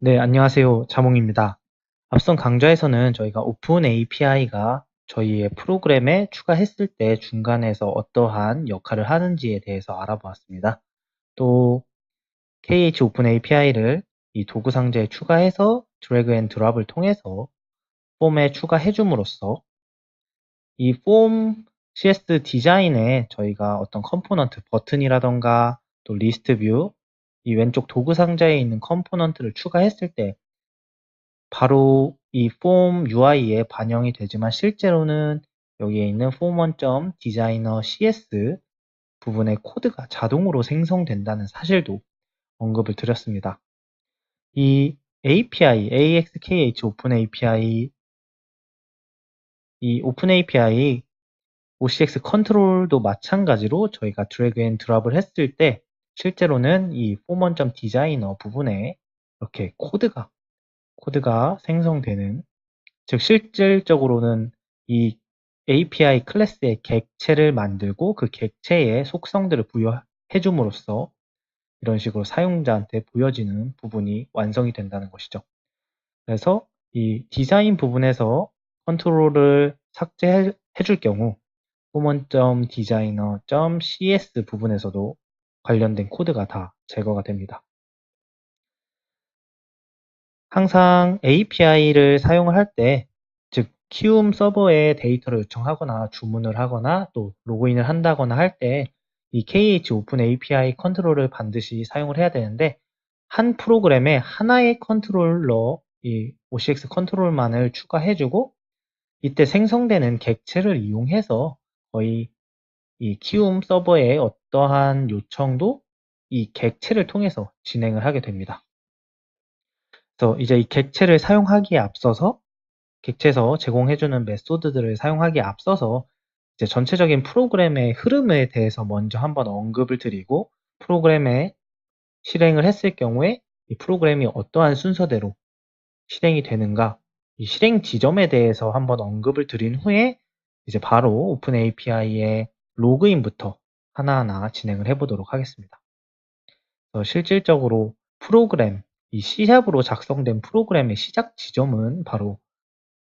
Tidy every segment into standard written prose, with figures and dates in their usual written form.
네, 안녕하세요. 자몽입니다. 앞선 강좌에서는 저희가 오픈 API가 저희의 프로그램에 추가했을 때 중간에서 어떠한 역할을 하는지에 대해서 알아보았습니다. 또 KH 오픈 API를 이 도구 상자에 추가해서 드래그 앤 드롭을 통해서 폼에 추가해 줌으로써 이 폼 CS 디자인에 저희가 어떤 컴포넌트 버튼이라던가 또 리스트 뷰, 이 왼쪽 도구 상자에 있는 컴포넌트를 추가했을 때 바로 이 폼 UI에 반영이 되지만 실제로는 여기에 있는 form1.designer CS 부분의 코드가 자동으로 생성된다는 사실도 언급을 드렸습니다. 이 API, AXKH 오픈 API, 이 오픈 API OCX 컨트롤도 마찬가지로 저희가 드래그 앤 드롭을 했을 때 실제로는 이 form1.designer 부분에 이렇게 코드가 생성되는, 즉 실질적으로는 이 API 클래스의 객체를 만들고 그 객체의 속성들을 부여해 줌으로써 이런 식으로 사용자한테 보여지는 부분이 완성이 된다는 것이죠. 그래서 이 디자인 부분에서 컨트롤을 삭제해 줄 경우 common.designer.cs 부분에서도 관련된 코드가 다 제거가 됩니다. 항상 API를 사용을 할 때, 즉 키움 서버에 데이터를 요청하거나 주문을 하거나 또 로그인을 한다거나 할 때 이 KH 오픈 API 컨트롤을 반드시 사용을 해야 되는데, 한 프로그램에 하나의 컨트롤러, 이 OCX 컨트롤만을 추가해주고 이때 생성되는 객체를 이용해서 거의 이 키움 서버의 어떠한 요청도 이 객체를 통해서 진행을 하게 됩니다. 그래서 이제 이 객체를 사용하기에 앞서서 객체에서 제공해주는 메소드들을 사용하기에 앞서서 이제 전체적인 프로그램의 흐름에 대해서 먼저 한번 언급을 드리고, 프로그램에 실행을 했을 경우에 이 프로그램이 어떠한 순서대로 실행이 되는가, 이 실행 지점에 대해서 한번 언급을 드린 후에 이제 바로 오픈 API의 로그인부터 하나하나 진행을 해보도록 하겠습니다. 실질적으로 이 C샵으로 작성된 프로그램의 시작 지점은 바로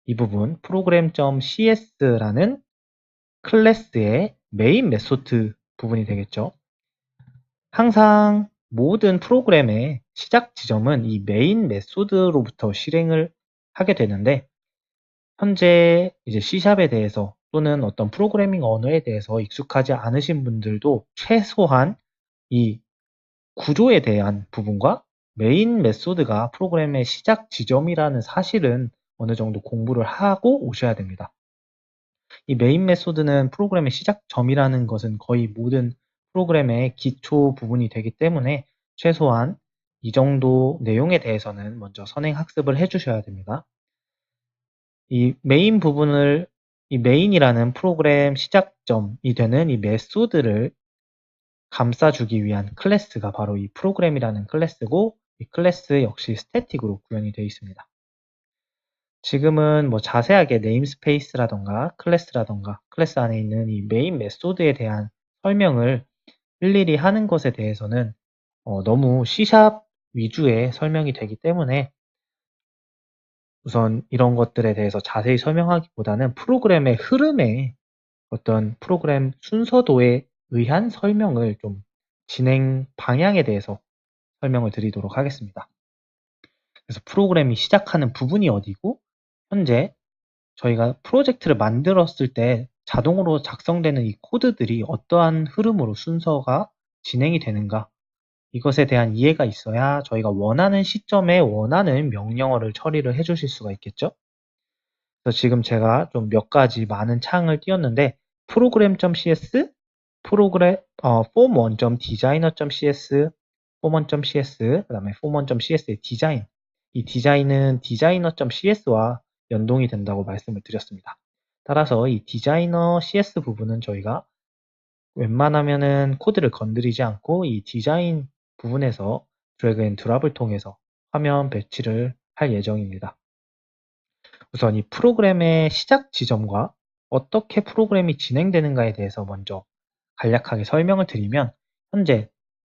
이 부분 program.cs라는 클래스의 메인 메소드 부분이 되겠죠. 항상 모든 프로그램의 시작 지점은 이 메인 메소드로부터 실행을 하게 되는데, 현재 이제 C샵에 대해서 또는 어떤 프로그래밍 언어에 대해서 익숙하지 않으신 분들도 최소한 이 구조에 대한 부분과 메인 메소드가 프로그램의 시작 지점이라는 사실은 어느 정도 공부를 하고 오셔야 됩니다. 이 메인 메소드는 프로그램의 시작점이라는 것은 거의 모든 프로그램의 기초 부분이 되기 때문에 최소한 이 정도 내용에 대해서는 먼저 선행 학습을 해주셔야 됩니다. 이 메인이라는 프로그램 시작점이 되는 이 메소드를 감싸주기 위한 클래스가 바로 이 프로그램이라는 클래스고, 이 클래스 역시 스태틱으로 구현이 되어 있습니다. 지금은 뭐 자세하게 네임스페이스라던가 클래스 안에 있는 이 메인 메소드에 대한 설명을 일일이 하는 것에 대해서는 너무 C샵 위주의 설명이 되기 때문에 우선 이런 것들에 대해서 자세히 설명하기보다는 프로그램의 흐름에 어떤 프로그램 순서도에 의한 설명을 좀 진행 방향에 대해서 설명을 드리도록 하겠습니다. 그래서 프로그램이 시작하는 부분이 어디고, 현재 저희가 프로젝트를 만들었을 때 자동으로 작성되는 이 코드들이 어떠한 흐름으로 순서가 진행이 되는가, 이것에 대한 이해가 있어야 저희가 원하는 시점에 원하는 명령어를 처리를 해 주실 수가 있겠죠. 그래서 지금 제가 좀 몇 가지 많은 창을 띄웠는데, program.cs, form1.designer.cs, form1.cs, 그 다음에 form1.cs의 디자인, 이 디자인은 designer.cs와 연동이 된다고 말씀을 드렸습니다. 따라서 이 디자이너 CS 부분은 저희가 웬만하면은 코드를 건드리지 않고 이 디자인 부분에서 드래그 앤 드롭을 통해서 화면 배치를 할 예정입니다. 우선 이 프로그램의 시작 지점과 어떻게 프로그램이 진행되는가에 대해서 먼저 간략하게 설명을 드리면, 현재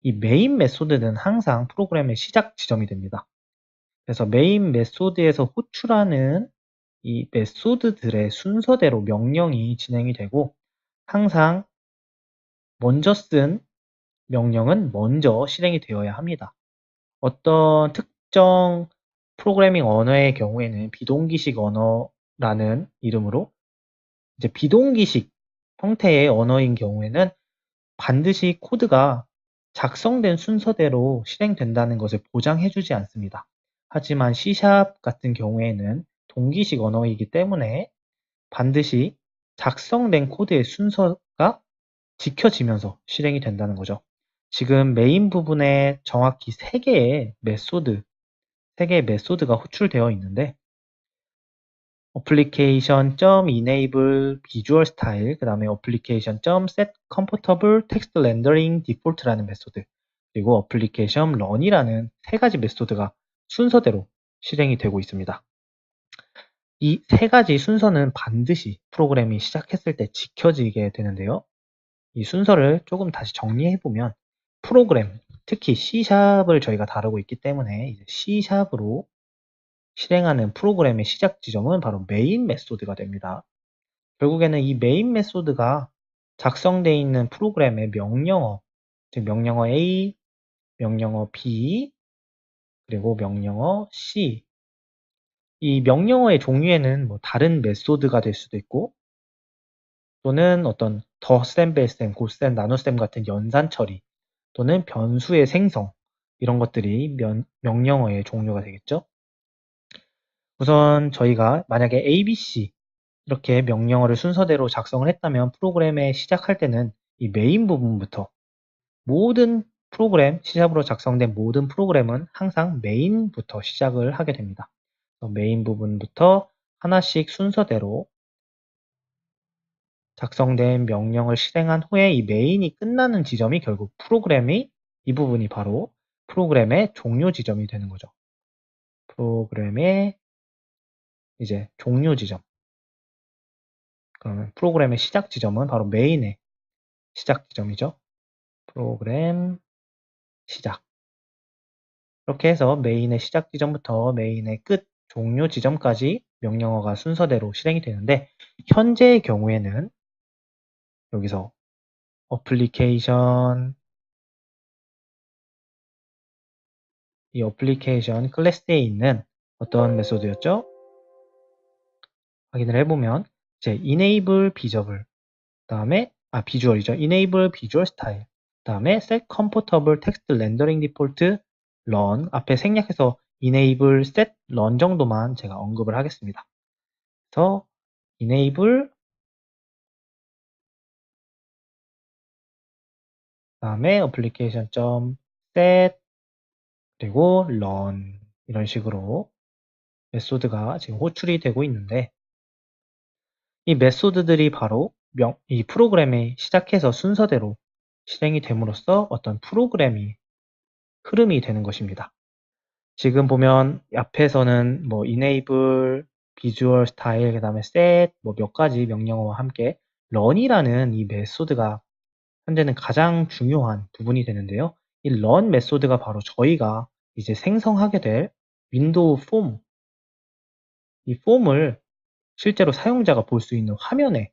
이 메인 메소드는 항상 프로그램의 시작 지점이 됩니다. 그래서 메인 메소드에서 호출하는 이 메소드들의 순서대로 명령이 진행이 되고 항상 먼저 쓴 명령은 먼저 실행이 되어야 합니다. 어떤 특정 프로그래밍 언어의 경우에는 비동기식 언어라는 이름으로 이제 비동기식 형태의 언어인 경우에는 반드시 코드가 작성된 순서대로 실행된다는 것을 보장해주지 않습니다. 하지만 C# 같은 경우에는 동기식 언어이기 때문에 반드시 작성된 코드의 순서가 지켜지면서 실행이 된다는 거죠. 지금 메인 부분에 정확히 3개의 메소드가 호출되어 있는데 application.enable visual style, 그 다음에 application.set comfortable text rendering default라는 메소드, 그리고 application run이라는 3가지 메소드가 순서대로 실행이 되고 있습니다. 이 3가지 순서는 반드시 프로그램이 시작했을 때 지켜지게 되는데요. 이 순서를 조금 다시 정리해보면 프로그램, 특히 C샵을 저희가 다루고 있기 때문에 C샵으로 실행하는 프로그램의 시작 지점은 바로 메인 메소드가 됩니다. 결국에는 이 메인 메소드가 작성되어 있는 프로그램의 명령어, 즉 명령어 A, 명령어 B, 그리고 명령어 C. 이 명령어의 종류에는 뭐 다른 메소드가 될 수도 있고 또는 어떤 덧셈, 뺄셈, 곱셈, 나눗셈 같은 연산 처리 또는 변수의 생성 이런 것들이 명령어의 종류가 되겠죠. 우선 저희가 만약에 ABC 이렇게 명령어를 순서대로 작성을 했다면 프로그램에 시작할 때는 이 메인 부분부터 모든 프로그램, C샵으로 작성된 모든 프로그램은 항상 메인부터 시작을 하게 됩니다. 메인 부분부터 하나씩 순서대로 작성된 명령을 실행한 후에 이 메인이 끝나는 지점이 결국 이 부분이 바로 프로그램의 종료 지점이 되는 거죠. 프로그램의 이제 종료 지점. 그러면 프로그램의 시작 지점은 바로 메인의 시작 지점이죠. 프로그램 시작. 이렇게 해서 메인의 시작 지점부터 메인의 끝 종료 지점까지 명령어가 순서대로 실행이 되는데 현재의 경우에는 여기서 이 어플리케이션 클래스에 있는 어떤 메소드였죠? 확인을 해보면 이제 enable visible 다음에 비주얼이죠. enable visual style 다음에 set comfortable text rendering default run 앞에 생략해서 enable set run 정도만 제가 언급을 하겠습니다. 그래서 enable 다음에 application.set 그리고 run 이런 식으로 메소드가 지금 호출이 되고 있는데 이 메소드들이 바로 이 프로그램이 시작해서 순서대로 실행이 됨으로써 어떤 프로그램이 흐름이 되는 것입니다. 지금 보면 앞에서는 뭐 enable, visual style, 그 다음에 set 뭐 몇 가지 명령어와 함께 run이라는 이 메소드가 현재는 가장 중요한 부분이 되는데요. 이 run 메소드가 바로 저희가 이제 생성하게 될 윈도우 폼, 이 폼을 실제로 사용자가 볼 수 있는 화면에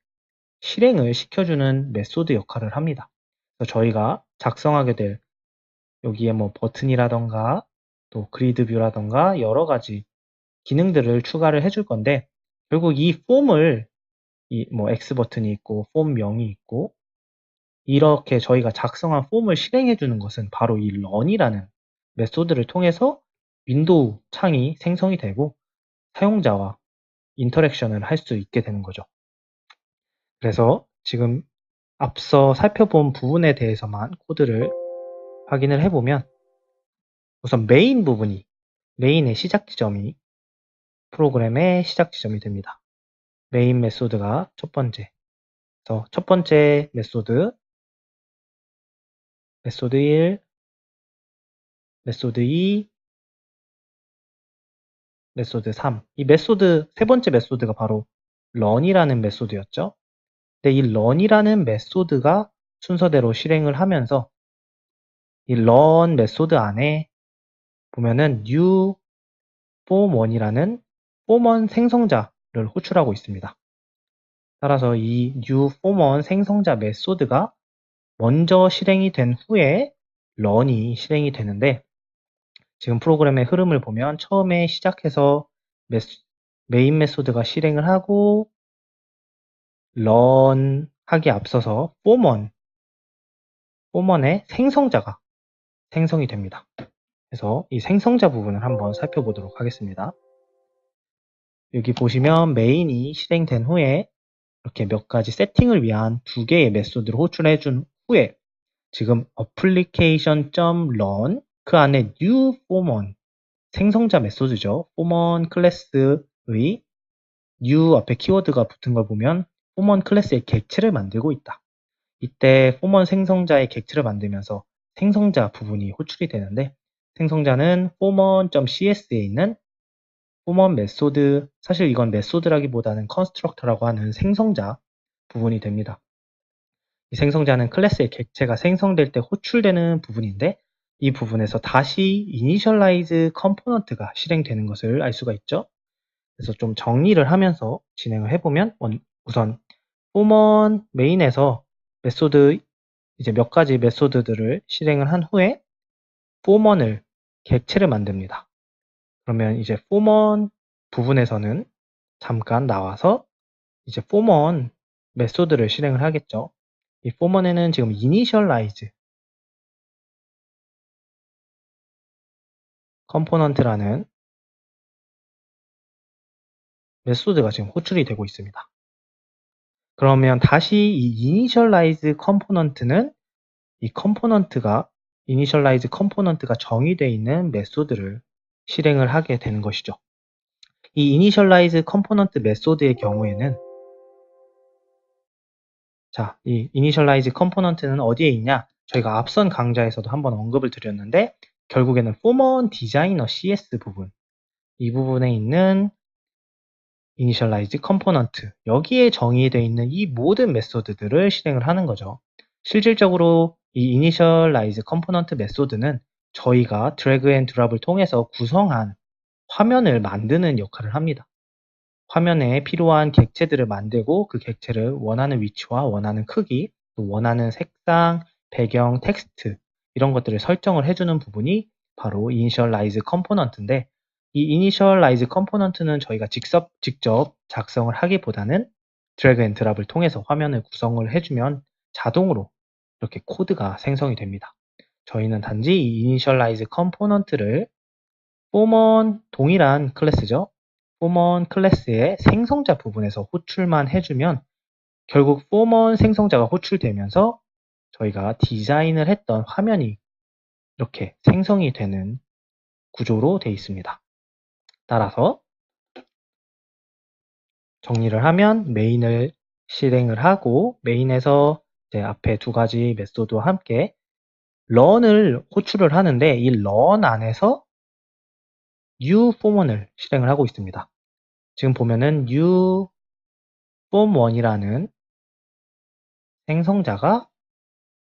실행을 시켜주는 메소드 역할을 합니다. 그래서 저희가 작성하게 될 여기에 뭐 버튼이라던가 또 그리드 뷰라던가 여러 가지 기능들을 추가를 해줄 건데 결국 이 폼을 뭐 X 버튼이 있고 폼명이 있고 이렇게 저희가 작성한 폼을 실행해 주는 것은 바로 이 run이라는 메소드를 통해서 윈도우 창이 생성이 되고 사용자와 인터랙션을 할 수 있게 되는 거죠. 그래서 지금 앞서 살펴본 부분에 대해서만 코드를 확인을 해보면 우선 메인의 시작 지점이 프로그램의 시작 지점이 됩니다. 메인 메소드가 첫 번째. 그래서 첫 번째 메소드 1, 메소드 2, 메소드 3. 이 세 번째 메소드가 바로 run이라는 메소드였죠. 근데 이 run이라는 메소드가 순서대로 실행을 하면서 이 run 메소드 안에 보면은 new form1이라는 form1 생성자를 호출하고 있습니다. 따라서 이 new form1 생성자 메소드가 먼저 실행이 된 후에 run이 실행이 되는데, 지금 프로그램의 흐름을 보면 처음에 시작해서 메인 메소드가 실행을 하고 run 하기 앞서서 form1의 생성자가 생성이 됩니다. 그래서 이 생성자 부분을 한번 살펴보도록 하겠습니다. 여기 보시면 메인이 실행된 후에 이렇게 몇 가지 세팅을 위한 두 개의 메소드를 호출해 준 후에 지금 application.run 그 안에 new form1 생성자 메소드죠. form1 클래스의 new 앞에 키워드가 붙은 걸 보면 form1 클래스의 객체를 만들고 있다. 이때 form1 생성자의 객체를 만들면서 생성자 부분이 호출이 되는데, 생성자는 form1.cs에 있는 form1 메소드, 사실 이건 메소드라기보다는 constructor라고 하는 생성자 부분이 됩니다. 이 생성자는 클래스의 객체가 생성될 때 호출되는 부분인데, 이 부분에서 다시 initialize component가 실행되는 것을 알 수가 있죠. 그래서 좀 정리를 하면서 진행을 해보면, 우선 form1 메인에서 메소드 이제 몇 가지 메소드들을 실행을 한 후에 form1을 객체를 만듭니다. 그러면 이제 form1 부분에서는 잠깐 나와서 이제 form1 메소드를 실행을 하겠죠. 이 form1에는 지금 initialize component라는 메소드가 지금 호출이 되고 있습니다. 그러면 다시 이 initialize component는 이 component가 initialize component가 정의되어 있는 메소드를 실행을 하게 되는 것이죠. 이 initialize component 메소드의 경우에는 자, 이 initialize component는 어디에 있냐? 저희가 앞선 강좌에서도 한번 언급을 드렸는데, 결국에는 form1 designer CS 부분, 이 부분에 있는 initialize component, 여기에 정의되어 있는 이 모든 메소드들을 실행을 하는 거죠. 실질적으로 이 initialize component 메소드는 저희가 drag and drop을 통해서 구성한 화면을 만드는 역할을 합니다. 화면에 필요한 객체들을 만들고 그 객체를 원하는 위치와 원하는 크기, 또 원하는 색상, 배경, 텍스트 이런 것들을 설정을 해주는 부분이 바로 initialize component인데, 이 initialize component는 저희가 직접 작성을 하기보다는 drag and drop을 통해서 화면을 구성을 해주면 자동으로 이렇게 코드가 생성이 됩니다. 저희는 단지 이 initialize component를 form1 동일한 클래스죠. form1 클래스의 생성자 부분에서 호출만 해주면 결국 form1 생성자가 호출되면서 저희가 디자인을 했던 화면이 이렇게 생성이 되는 구조로 되어 있습니다. 따라서 정리를 하면 메인을 실행을 하고 메인에서 이제 앞에 두 가지 메소드와 함께 run을 호출을 하는데, 이 run 안에서 new form1을 실행을 하고 있습니다. 지금 보면은 new form1이라는 생성자가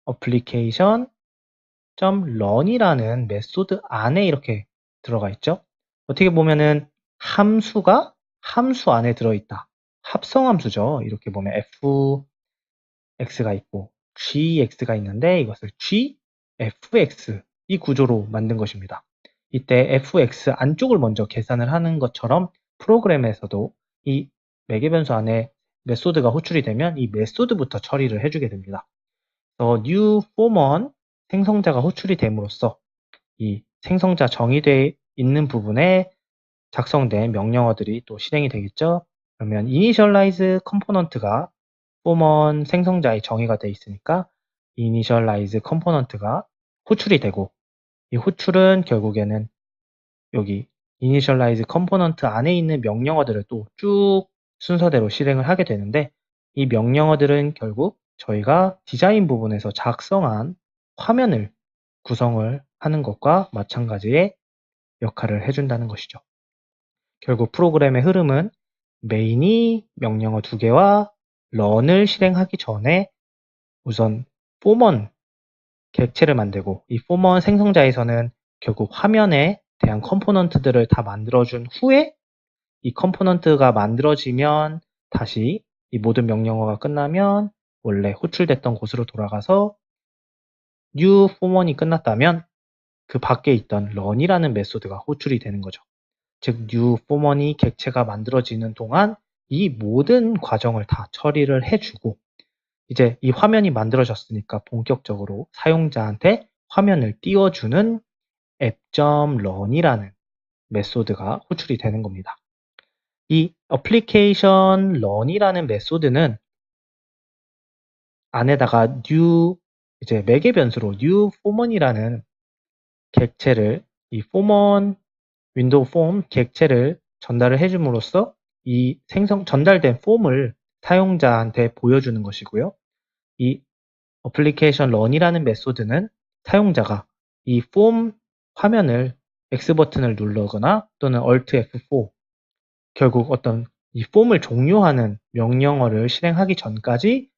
application.run이라는 메소드 안에 이렇게 들어가 있죠. 어떻게 보면은 함수가 함수 안에 들어있다. 합성함수죠. 이렇게 보면 fx가 있고 gx가 있는데 이것을 gfx 이 구조로 만든 것입니다. 이때 fx 안쪽을 먼저 계산을 하는 것처럼 프로그램에서도 이 매개변수 안에 메소드가 호출이 되면 이 메소드부터 처리를 해주게 됩니다. new form1 생성자가 호출이 됨으로써 이 생성자 정의되어 있는 부분에 작성된 명령어들이 또 실행이 되겠죠. 그러면 initialize component가 form1 생성자의 정의가 되어 있으니까 initialize component가 호출이 되고, 이 호출은 결국에는 여기 initialize component 안에 있는 명령어들을 또 쭉 순서대로 실행을 하게 되는데, 이 명령어들은 결국 저희가 디자인 부분에서 작성한 화면을 구성을 하는 것과 마찬가지의 역할을 해준다는 것이죠. 결국 프로그램의 흐름은 메인이 명령어 두 개와 run을 실행하기 전에 우선 form1 객체를 만들고, 이 form1 생성자에서는 결국 화면에 대한 컴포넌트들을 다 만들어준 후에 이 컴포넌트가 만들어지면 다시 이 모든 명령어가 끝나면 원래 호출됐던 곳으로 돌아가서 new formon이 끝났다면 그 밖에 있던 run이라는 메소드가 호출이 되는 거죠. 즉 new formon이 객체가 만들어지는 동안 이 모든 과정을 다 처리를 해주고 이제 이 화면이 만들어졌으니까 본격적으로 사용자한테 화면을 띄워주는 app.run이라는 메소드가 호출이 되는 겁니다. 이 application run이라는 메소드는 안에다가 new 이제 매개 변수로 new formon이라는 객체를 이 form 윈도우 폼 객체를 전달을 해줌으로써 이 전달된 폼을 사용자한테 보여주는 것이고요. 이 어플리케이션 런이라는 메소드는 사용자가 이 폼 화면을 X 버튼을 누르거나 또는 Alt F4 결국 어떤 이 폼을 종료하는 명령어를 실행하기 전까지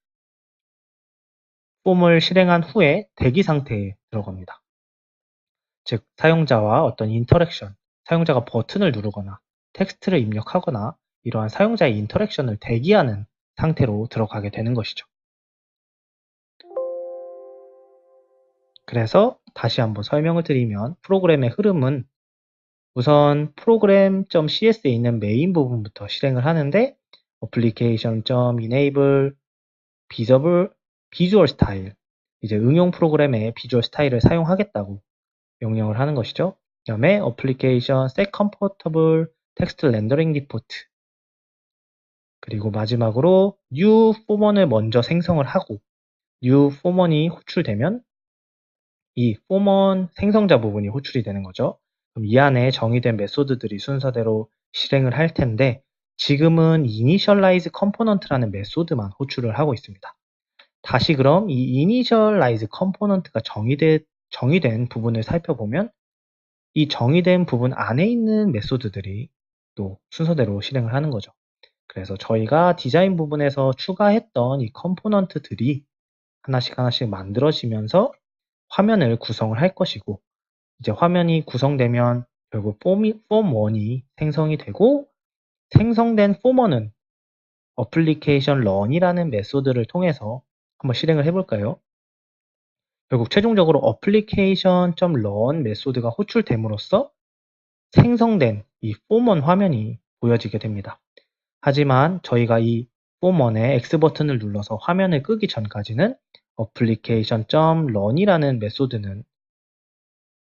폼을 실행한 후에 대기 상태에 들어갑니다. 즉 사용자와 어떤 인터랙션, 사용자가 버튼을 누르거나 텍스트를 입력하거나 이러한 사용자의 인터랙션을 대기하는 상태로 들어가게 되는 것이죠. 그래서 다시 한번 설명을 드리면 프로그램의 흐름은 우선 program.cs에 있는 메인 부분부터 실행을 하는데 application.enable visual style 이제 응용 프로그램의 비주얼 스타일을 사용하겠다고 명령을 하는 것이죠. 그 다음에 application set comfortable text rendering default 그리고 마지막으로 new formon을 먼저 생성을 하고 new formon이 호출되면 이 formon 생성자 부분이 호출이 되는 거죠. 그럼 이 안에 정의된 메소드들이 순서대로 실행을 할 텐데 지금은 initialize component라는 메소드만 호출을 하고 있습니다. 다시 그럼 이 initialize component가 정의된 부분을 살펴보면 이 정의된 부분 안에 있는 메소드들이 또 순서대로 실행을 하는 거죠. 그래서 저희가 디자인 부분에서 추가했던 이 컴포넌트들이 하나씩 만들어지면서 화면을 구성을 할 것이고 이제 화면이 구성되면 결국 폼1이 생성이 되고 생성된 폼1은 application run이라는 메소드를 통해서 한번 실행을 해볼까요? 결국 최종적으로 application.run 메소드가 호출됨으로써 생성된 이 폼1 화면이 보여지게 됩니다. 하지만 저희가 이 폼1의 X 버튼을 눌러서 화면을 끄기 전까지는 application.run이라는 메소드는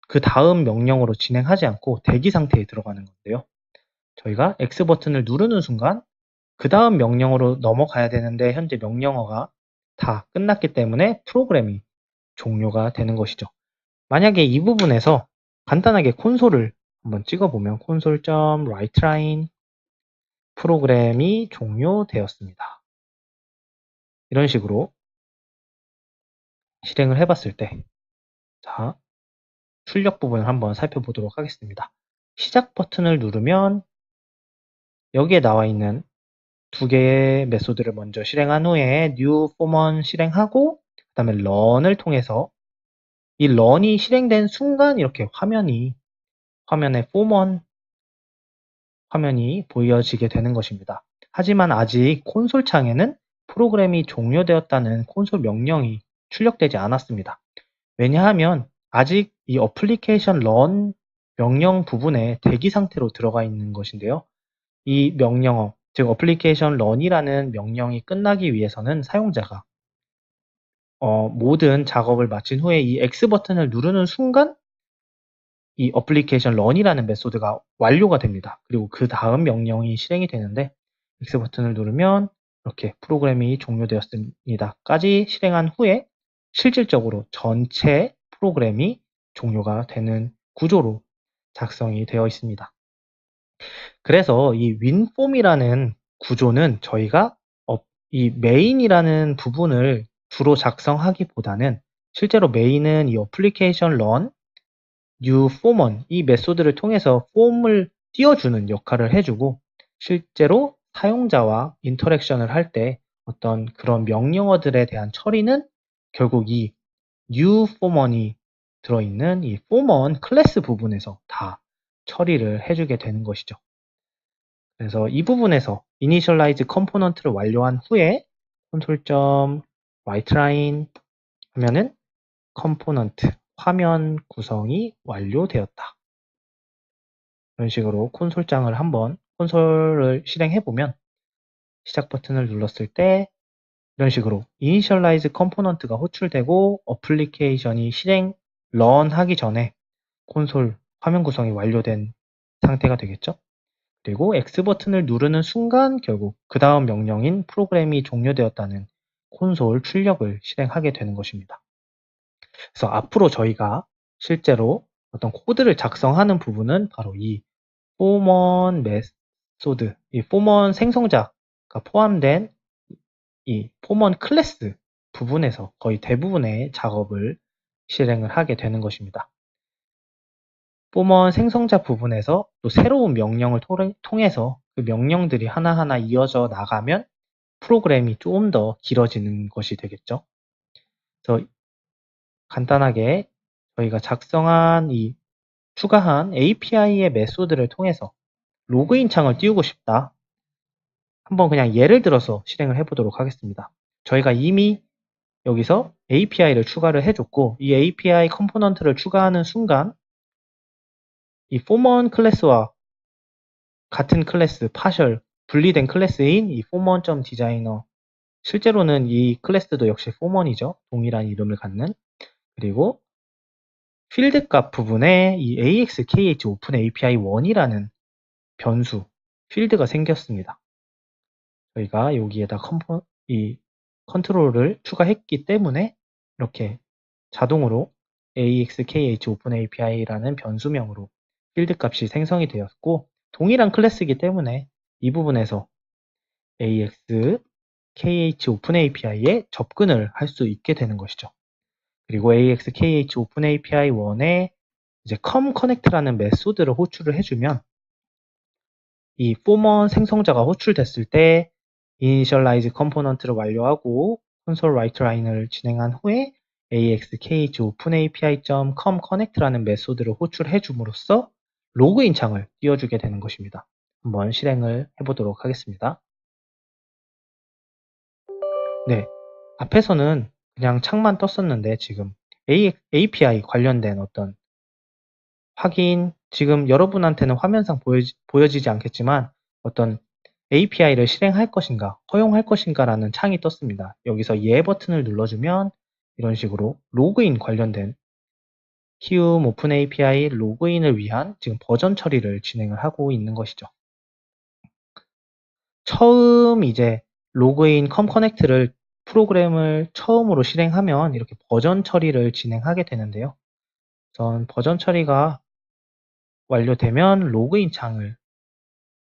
그 다음 명령으로 진행하지 않고 대기 상태에 들어가는 건데요. 저희가 X 버튼을 누르는 순간 그 다음 명령으로 넘어가야 되는데 현재 명령어가 다 끝났기 때문에 프로그램이 종료가 되는 것이죠. 만약에 이 부분에서 간단하게 콘솔을 한번 찍어보면 console.writeLine 프로그램이 종료되었습니다. 이런 식으로 실행을 해봤을 때 자, 출력 부분을 한번 살펴보도록 하겠습니다. 시작 버튼을 누르면 여기에 나와 있는 두 개의 메소드를 먼저 실행한 후에 new formon 실행하고 그 다음에 run을 통해서 이 run이 실행된 순간 이렇게 화면에 formon 화면이 보여지게 되는 것입니다. 하지만 아직 콘솔 창에는 프로그램이 종료되었다는 콘솔 명령이 출력되지 않았습니다. 왜냐하면 아직 이 application run 명령 부분에 대기 상태로 들어가 있는 것인데요. 이 명령어, 즉 application run이라는 명령이 끝나기 위해서는 사용자가 모든 작업을 마친 후에 이 X 버튼을 누르는 순간 이 application run이라는 메소드가 완료가 됩니다. 그리고 그 다음 명령이 실행이 되는데 X 버튼을 누르면 이렇게 프로그램이 종료되었습니다까지 실행한 후에 실질적으로 전체 프로그램이 종료가 되는 구조로 작성이 되어 있습니다. 그래서 이 winform이라는 구조는 저희가 이 main이라는 부분을 주로 작성하기보다는 실제로 main은 이 application run new formon 이 메소드를 통해서 폼을 띄워주는 역할을 해주고 실제로 사용자와 인터랙션을 할 때 어떤 그런 명령어들에 대한 처리는 결국 이 new formon이 들어있는 이 formon 클래스 부분에서 다 처리를 해주게 되는 것이죠. 그래서 이 부분에서 initialize 컴포넌트를 완료한 후에 console.writeLine 하면은 컴포넌트 화면 구성이 완료되었다. 이런 식으로 콘솔을 실행해 보면 시작 버튼을 눌렀을 때 이런 식으로 initialize 컴포넌트가 호출되고 어플리케이션이 런 하기 전에 콘솔 화면 구성이 완료된 상태가 되겠죠. 그리고 X 버튼을 누르는 순간 결국 그 다음 명령인 프로그램이 종료되었다는 콘솔 출력을 실행하게 되는 것입니다. 그래서 앞으로 저희가 실제로 어떤 코드를 작성하는 부분은 바로 이 포먼 메소드, 이 포먼 생성자가 포함된 이 포먼 클래스 부분에서 거의 대부분의 작업을 실행을 하게 되는 것입니다. 포먼 생성자 부분에서 또 새로운 명령을 통해서 그 명령들이 하나하나 이어져 나가면 프로그램이 좀 더 길어지는 것이 되겠죠. 그래서 간단하게 저희가 추가한 API의 메소드를 통해서 로그인 창을 띄우고 싶다. 한번 그냥 예를 들어서 실행을 해보도록 하겠습니다. 저희가 이미 여기서 API를 추가를 해줬고 이 API 컴포넌트를 추가하는 순간 이 포먼 클래스와 같은 클래스, 분리된 클래스인 이 foreman.designer 실제로는 이 클래스도 역시 foreman이죠. 동일한 이름을 갖는. 그리고 필드 값 부분에 이 AXKH 오픈 API 1이라는 변수, 필드가 생겼습니다. 저희가 여기에다 이 컨트롤을 추가했기 때문에 이렇게 자동으로 AXKH 오픈 API라는 변수명으로 필드 값이 생성이 되었고 동일한 클래스이기 때문에 이 부분에서 AXKH 오픈 API에 접근을 할 수 있게 되는 것이죠. 그리고 AXKH 오픈 API 1에 이제 comConnect라는 메소드를 호출을 해주면 이 포먼 생성자가 호출됐을 때 initialize 컴포넌트를 완료하고 console write line을 진행한 후에 AXKH open API.comConnect라는 메소드를 호출해 줌으로써 로그인 창을 띄워주게 되는 것입니다. 한번 실행을 해보도록 하겠습니다. 네, 앞에서는 그냥 창만 떴었는데 지금 API 관련된 어떤 확인, 지금 여러분한테는 화면상 보여지지 않겠지만 어떤 API를 실행할 것인가, 허용할 것인가 라는 창이 떴습니다. 여기서 예 버튼을 눌러주면 이런 식으로 로그인 관련된 키움 오픈 API 로그인을 위한 지금 버전 처리를 진행을 하고 있는 것이죠. 처음 이제 로그인 컴커넥트를 프로그램을 처음으로 실행하면 이렇게 버전 처리를 진행하게 되는데요. 우선 버전 처리가 완료되면 로그인 창을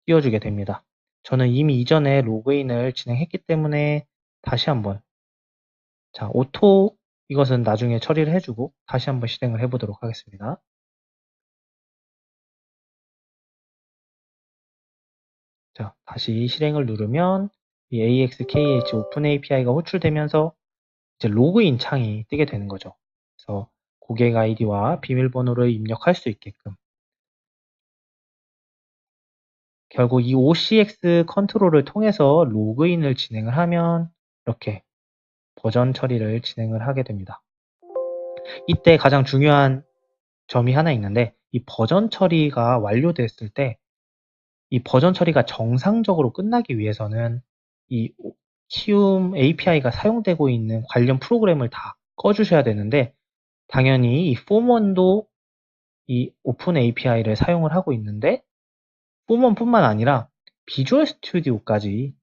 띄워주게 됩니다. 저는 이미 이전에 로그인을 진행했기 때문에 다시 한번 이것은 나중에 처리를 해주고 다시 한번 실행을 해보도록 하겠습니다. 자, 다시 실행을 누르면 이 AXKH 오픈 API가 호출되면서 이제 로그인 창이 뜨게 되는 거죠. 그래서 고객 아이디와 비밀번호를 입력할 수 있게끔 결국 이 OCX 컨트롤을 통해서 로그인을 진행을 하면 이렇게 버전 처리를 진행을 하게 됩니다. 이때 가장 중요한 점이 하나 있는데 이 버전 처리가 완료됐을 때 이 버전 처리가 정상적으로 끝나기 위해서는 이 키움 API가 사용되고 있는 관련 프로그램을 다 꺼주셔야 되는데 당연히 이 포먼도 이 오픈 API를 사용을 하고 있는데 포먼뿐만 아니라 비주얼 스튜디오까지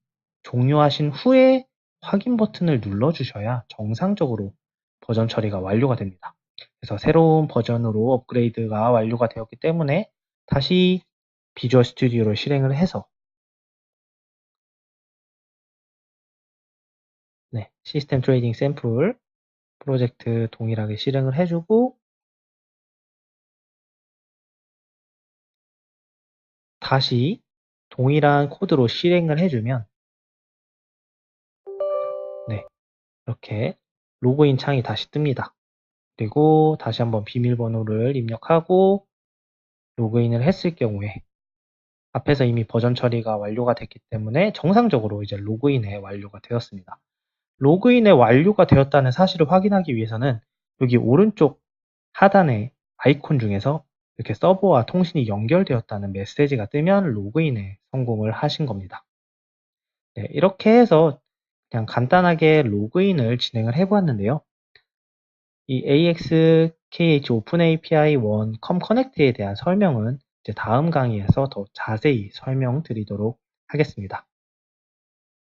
종료하신 후에 확인 버튼을 눌러주셔야 정상적으로 버전 처리가 완료가 됩니다. 그래서 새로운 버전으로 업그레이드가 완료가 되었기 때문에 다시 비주얼 스튜디오를 실행을 해서 시스템 트레이딩 샘플 프로젝트 동일하게 실행을 해주고 다시 동일한 코드로 실행을 해주면 이렇게 로그인 창이 다시 뜹니다. 그리고 다시 한번 비밀번호를 입력하고 로그인을 했을 경우에 앞에서 이미 버전 처리가 완료가 됐기 때문에 정상적으로 이제 로그인에 완료가 되었습니다. 로그인에 완료가 되었다는 사실을 확인하기 위해서는 여기 오른쪽 하단의 아이콘 중에서 이렇게 서버와 통신이 연결되었다는 메시지가 뜨면 로그인에 성공을 하신 겁니다. 네, 이렇게 해서 그냥 간단하게 로그인을 진행을 해보았는데요. 이 AXKH 오픈 API 1 COM 커넥트에 대한 설명은 이제 다음 강의에서 더 자세히 설명드리도록 하겠습니다.